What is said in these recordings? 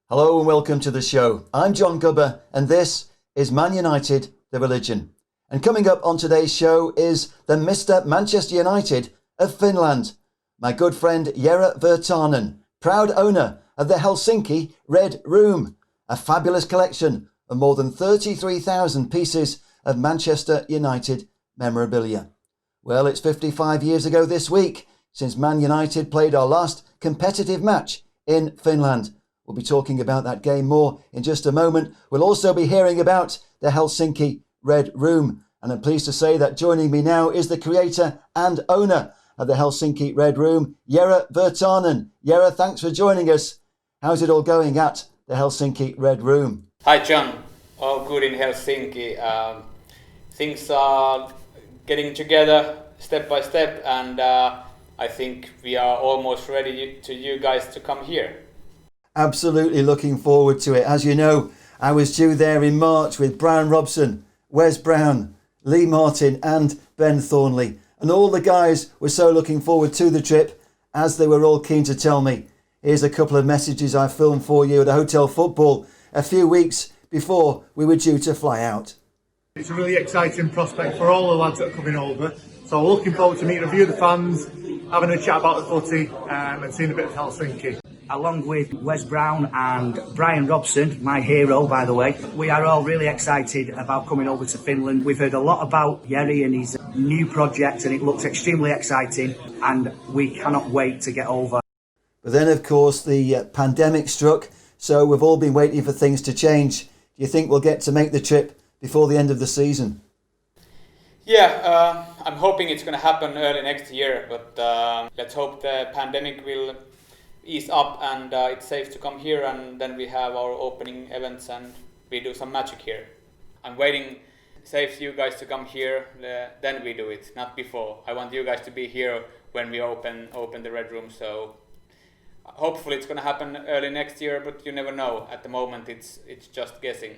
Hello and welcome to the show. I'm John Gubba and this is Man Utd, the religion. And coming up on today's show is the Mr. Manchester United of Finland, my good friend Jere Virtanen, proud owner of the Helsinki Red Room, a fabulous collection of more than 33,000 pieces of Manchester United memorabilia. Well, it's 55 years ago this week since Man United played our last competitive match in Finland. We'll be talking about that game more in just a moment. We'll also be hearing about the Helsinki Red Room. And I'm pleased to say that joining me now is the creator and owner of the Helsinki Red Room, Jere Virtanen. Jere, thanks for joining us. How's it all going at the Helsinki Red Room? Hi John, all good in Helsinki. Things are getting together step by step and I think we are almost ready to you guys to come here. Absolutely looking forward to it. As you know, I was due there in March with Brian Robson, Wes Brown, Lee Martin and Ben Thornley. And all the guys were so looking forward to the trip, as they were all keen to tell me. Here's a couple of messages I filmed for you at a hotel football a few weeks before we were due to fly out. It's a really exciting prospect for all the lads that are coming over. So we're looking forward to meeting a few of the fans, having a chat about the footy and seeing a bit of Helsinki. Along with Wes Brown and Brian Robson, my hero by the way, we are all really excited about coming over to Finland. We've heard a lot about Jere and his new project and it looks extremely exciting and we cannot wait to get over. But then of course the pandemic struck, so we've all been waiting for things to change. Do you think we'll get to make the trip before the end of the season? Yeah, I'm hoping it's going to happen early next year, but let's hope the pandemic will ease up and it's safe to come here, and then we have our opening events and we do some magic here. I'm waiting safe you guys to come here, then we do it, not before. I want you guys to be here when we open the Red Room, so hopefully it's going to happen early next year, but you never know. At the moment it's just guessing.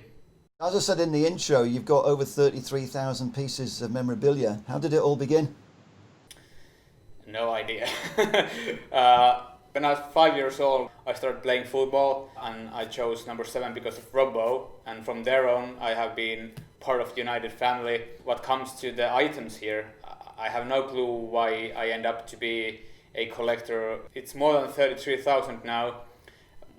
As I said in the intro, you've got over 33,000 pieces of memorabilia. How did it all begin? No idea. When I was 5 years old, I started playing football and I chose number 7 because of Robbo, and from there on I have been part of the United family. What comes to the items here, I have no clue why I end up to be a collector. It's more than 33,000 now,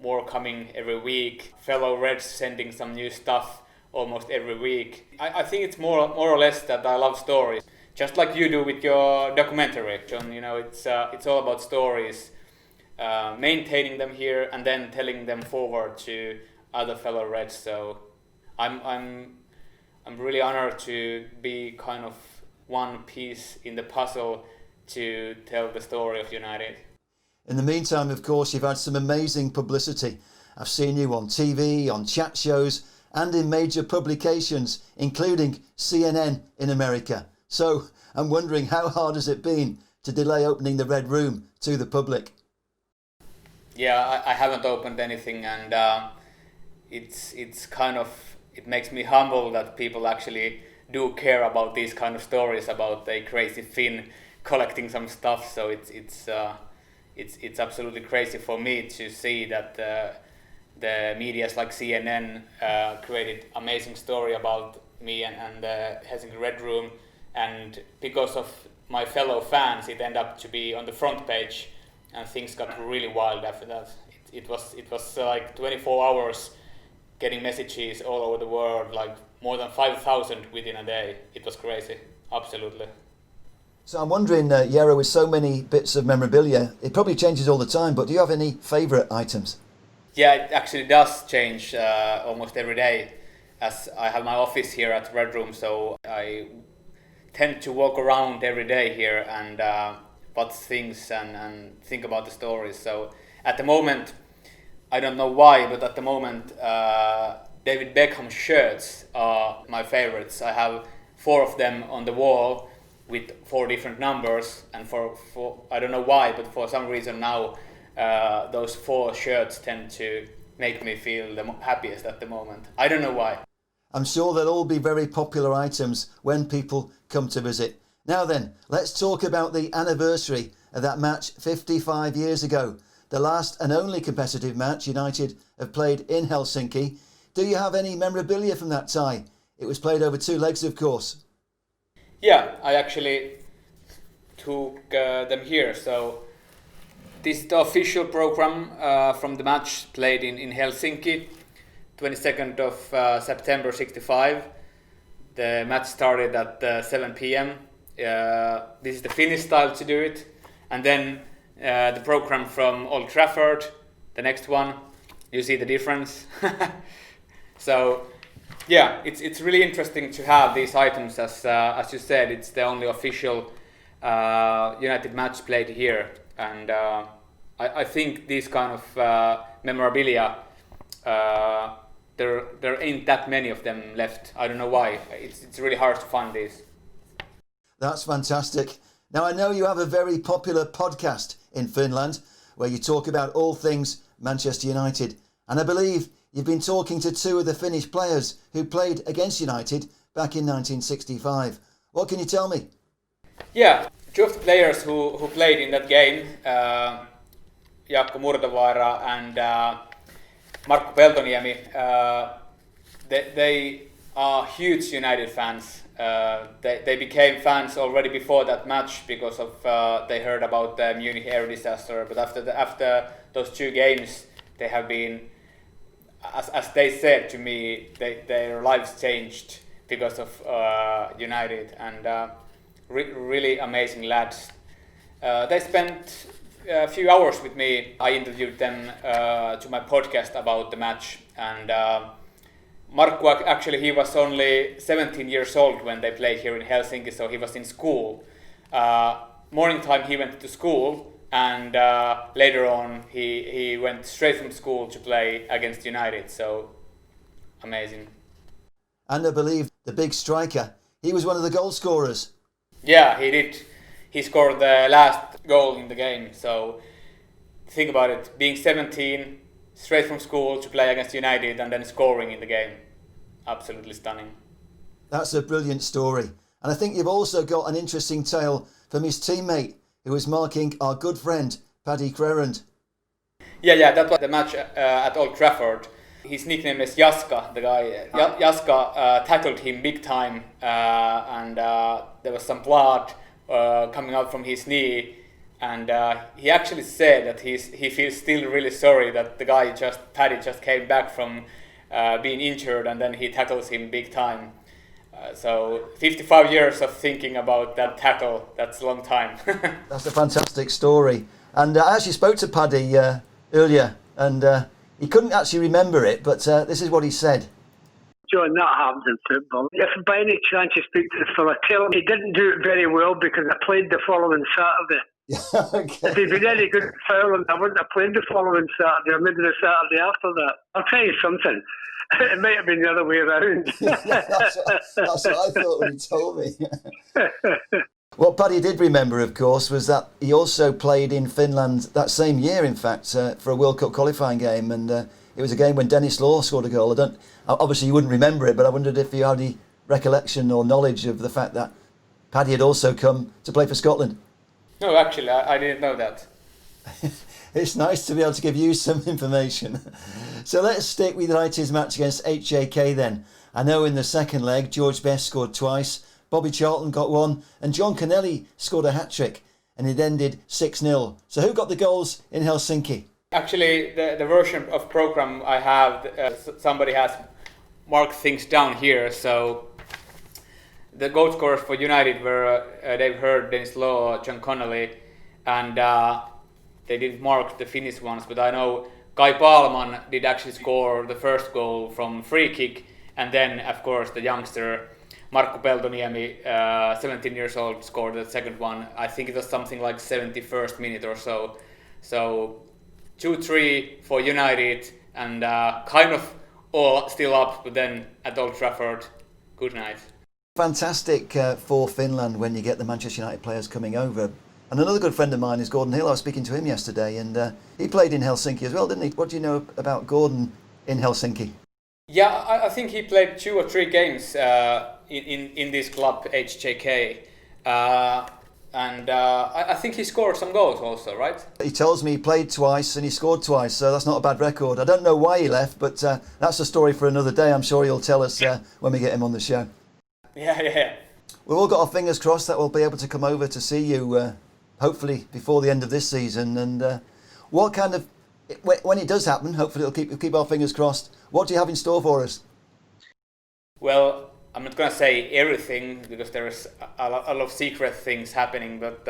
more coming every week. Fellow Reds sending some new stuff almost every week. I think it's more or less that I love stories, just like you do with your documentary, John. You know, it's all about stories. Maintaining them here and then telling them forward to other fellow Reds. So I'm really honored to be kind of one piece in the puzzle to tell the story of United. In the meantime, of course, you've had some amazing publicity. I've seen you on TV, on chat shows and in major publications, including CNN in America. So I'm wondering, how hard has it been to delay opening the Red Room to the public? Yeah, I haven't opened anything, and it's kind of, it makes me humble that people actually do care about these kind of stories about a crazy Finn collecting some stuff. So it's absolutely crazy for me to see that the medias like CNN created amazing story about me and the Helsinki Red Room, and because of my fellow fans, it ended up to be on the front page. And things got really wild after that. It was like 24 hours getting messages all over the world, like more than 5,000 within a day. It was crazy, absolutely. So I'm wondering, Jere, with so many bits of memorabilia, it probably changes all the time, but do you have any favourite items? Yeah, it actually does change almost every day, as I have my office here at Red Room, so I tend to walk around every day here and watch things and think about the stories. So at the moment, I don't know why, but at the moment David Beckham shirts are my favorites. I have 4 of them on the wall with 4 different numbers, and for I don't know why, but for some reason now those 4 shirts tend to make me feel the happiest at the moment. I don't know why. I'm sure they'll all be very popular items when people come to visit. Now then, let's talk about the anniversary of that match 55 years ago. the last and only competitive match United have played in Helsinki. Do you have any memorabilia from that tie? It was played over 2 legs, of course. Yeah, I actually took them here. So this is the official program from the match played in Helsinki, 22nd of September 65. The match started at 7 p.m. This is the Finnish style to do it. And then the program from Old Trafford, the next one. You see the difference. So yeah, it's really interesting to have these items. As you said, it's the only official United match played here, and I think these kind of memorabilia, there ain't that many of them left. I don't know why. It's really hard to find these. That's fantastic. Now, I know you have a very popular podcast in Finland where you talk about all things Manchester United, and I believe you've been talking to 2 of the Finnish players who played against United back in 1965. What can you tell me? Yeah, 2 of the players who played in that game, Jaakko Murtovaara and Markku Peltoniemi, they are huge United fans. They became fans already before that match because of they heard about the Munich air disaster. But after those 2 games, they have been, as they said to me, their lives changed because of United, and really amazing lads. They spent a few hours with me. I interviewed them to my podcast about the match, and Markku, actually, he was only 17 years old when they played here in Helsinki, so he was in school. Morning time he went to school, and later on he went straight from school to play against United, so amazing. And I believe the big striker, he was one of the goal scorers. Yeah, he did. He scored the last goal in the game, so think about it, being 17, straight from school to play against United and then scoring in the game. Absolutely stunning. That's a brilliant story. And I think you've also got an interesting tale from his teammate who was marking our good friend Paddy Crerand. Yeah, that was the match at Old Trafford. His nickname is Jaska, the guy. Jaska tackled him big time, and there was some blood coming out from his knee. And he actually said that he feels still really sorry that the guy Paddy just came back from being injured, and then he tackles him big time. So 55 years of thinking about that tackle, that's a long time. That's a fantastic story. And I actually spoke to Paddy earlier, and he couldn't actually remember it, but this is what he said. John, that happens in football. If by any chance you speak to the fella, tell him he didn't do it very well because I played the following Saturday. Okay. If he'd been any good at fouling, I wouldn't have played the following Saturday, or maybe the Saturday after that. I'll tell you something. It might have been the other way around. That's what I thought when he told me. What Paddy did remember, of course, was that he also played in Finland that same year, in fact, for a World Cup qualifying game. And it was a game when Denis Law scored a goal. Obviously, you wouldn't remember it, but I wondered if you had any recollection or knowledge of the fact that Paddy had also come to play for Scotland. No, actually, I didn't know that. It's nice to be able to give you some information. So let's stick with United's match against HJK then. I know in the second leg, George Best scored twice, Bobby Charlton got one, and John Connelly scored a hat-trick, and it ended 6-0. So who got the goals in Helsinki? Actually, the version of program I have, somebody has marked things down here, so the goal scorers for United were Dave Hurd, Denis Law, John Connelly, and they didn't mark the Finnish ones, but I know Kai Palman did actually score the first goal from free kick, and then of course the youngster Markku Peltoniemi, 17 years old, scored the second one. I think it was something like 71st minute or so. So 2-3 for United, and kind of all still up, but then at Old Trafford, good night. Fantastic for Finland when you get the Manchester United players coming over. And another good friend of mine is Gordon Hill. I was speaking to him yesterday, and he played in Helsinki as well, didn't he? What do you know about Gordon in Helsinki? Yeah, I think he played 2 or 3 games in this club, HJK. And I think he scored some goals also, right? He tells me he played twice and he scored twice, so that's not a bad record. I don't know why he left, but that's a story for another day. I'm sure he'll tell us when we get him on the show. Yeah. We've all got our fingers crossed that we'll be able to come over to see you, hopefully before the end of this season. And what kind of, when it does happen, hopefully we'll keep our fingers crossed. What do you have in store for us? Well, I'm not going to say everything because there's a lot of secret things happening, but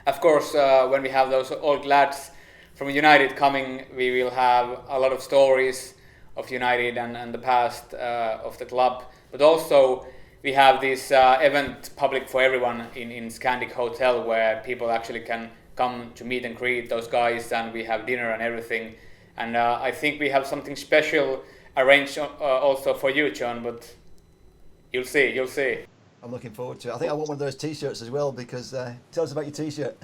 of course when we have those old lads from United coming, we will have a lot of stories of United and the past of the club, but also we have this event public for everyone in Scandic Hotel where people actually can come to meet and greet those guys, and we have dinner and everything, and I think we have something special arranged also for you, John, but You'll see. I'm looking forward to it. I think I want one of those T-shirts as well, because tell us about your T-shirt.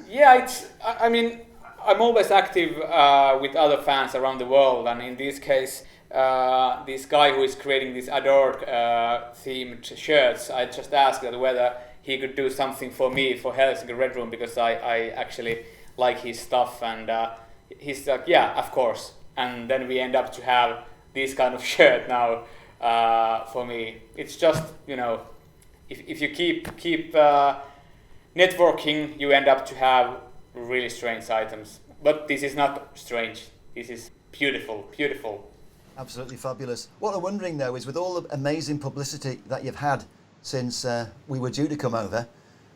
Yeah, I mean, I'm always active with other fans around the world, and in this case, this guy who is creating these adored themed shirts, I just asked whether he could do something for me for Helsinki Red Room, because I actually like his stuff, and he's like, yeah, of course. And then we end up to have this kind of shirt now. For me, it's just, if you keep networking, you end up to have really strange items. But this is not strange. This is beautiful. Absolutely fabulous. What I'm wondering though is, with all the amazing publicity that you've had since we were due to come over,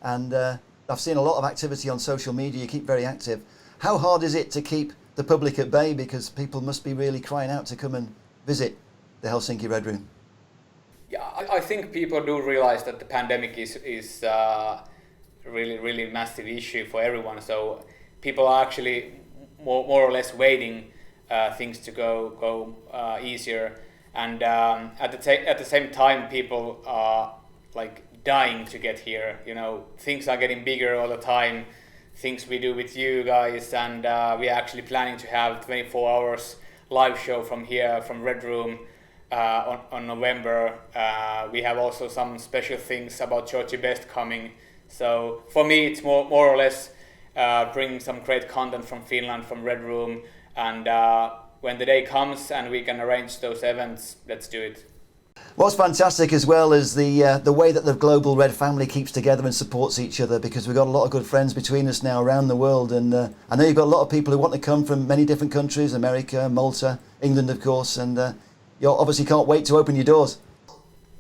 and I've seen a lot of activity on social media, you keep very active. How hard is it to keep the public at bay, because people must be really crying out to come and visit the Helsinki Red Room? Yeah, I think people do realize that the pandemic is really massive issue for everyone. So people are actually more or less waiting things to go easier, and at the same time, people are like dying to get here. Things are getting bigger all the time. Things we do with you guys, and we are actually planning to have 24 hours live show from here, from Red Room. On November, we have also some special things about Georgie Best coming. So for me, it's more or less bringing some great content from Finland, from Red Room, and when the day comes and we can arrange those events, let's do it. What's fantastic as well is the way that the global Red family keeps together and supports each other, because we've got a lot of good friends between us now around the world, and I know you've got a lot of people who want to come from many different countries, America, Malta, England of course, and you obviously can't wait to open your doors.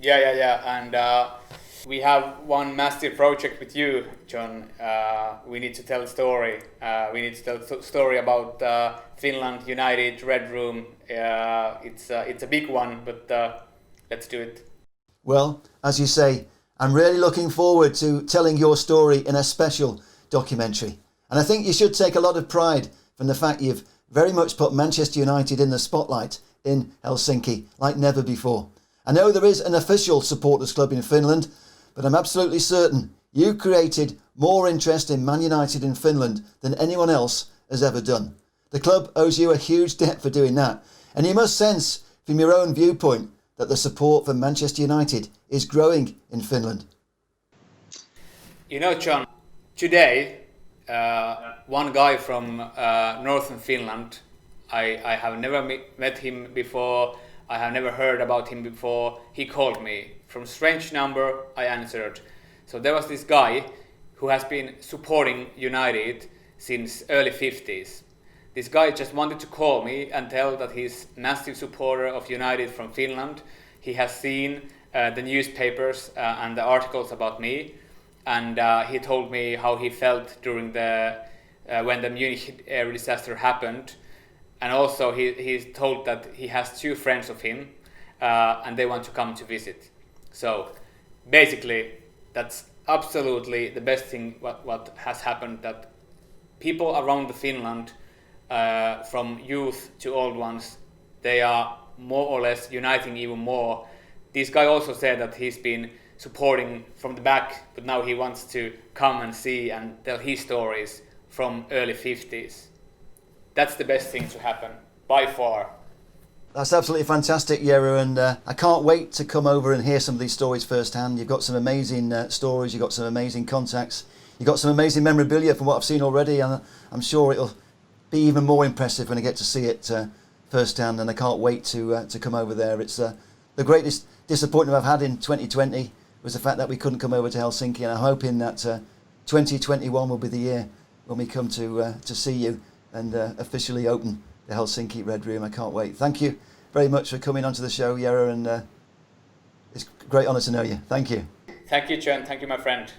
Yeah, and we have one massive project with you, John. We need to tell a story. We need to tell a story about Finland United Red Room. It's a big one, but let's do it. Well, as you say, I'm really looking forward to telling your story in a special documentary. And I think you should take a lot of pride from the fact you've very much put Manchester United in the spotlight in Helsinki like never before. I know there is an official supporters club in Finland, but I'm absolutely certain you created more interest in Man United in Finland than anyone else has ever done. The club owes you a huge debt for doing that, and you must sense from your own viewpoint that the support for Manchester United is growing in Finland. John, today one guy from northern Finland, I have never met him before, I have never heard about him before. He called me from a strange number. I answered. So there was this guy who has been supporting United since early 50s. This guy just wanted to call me and tell that he's a massive supporter of United from Finland. He has seen the newspapers and the articles about me, and he told me how he felt during when the Munich air disaster happened. And also he's told that he has two friends of him and they want to come to visit. So basically that's absolutely the best thing what has happened, that people around the Finland, from youth to old ones, they are more or less uniting even more. This guy also said that he's been supporting from the back, but now he wants to come and see and tell his stories from early 50s. That's the best thing to happen, by far. That's absolutely fantastic, Jere, and I can't wait to come over and hear some of these stories firsthand. You've got some amazing stories, you've got some amazing contacts, you've got some amazing memorabilia from what I've seen already, and I'm sure it'll be even more impressive when I get to see it firsthand, and I can't wait to come over there. It's the greatest disappointment I've had in 2020 was the fact that we couldn't come over to Helsinki, and I'm hoping that 2021 will be the year when we come to see you and officially open the Helsinki Red Room. I can't wait. Thank you very much for coming onto the show, Jere, and it's a great honour to know you. Thank you. Thank you, John. Thank you, my friend.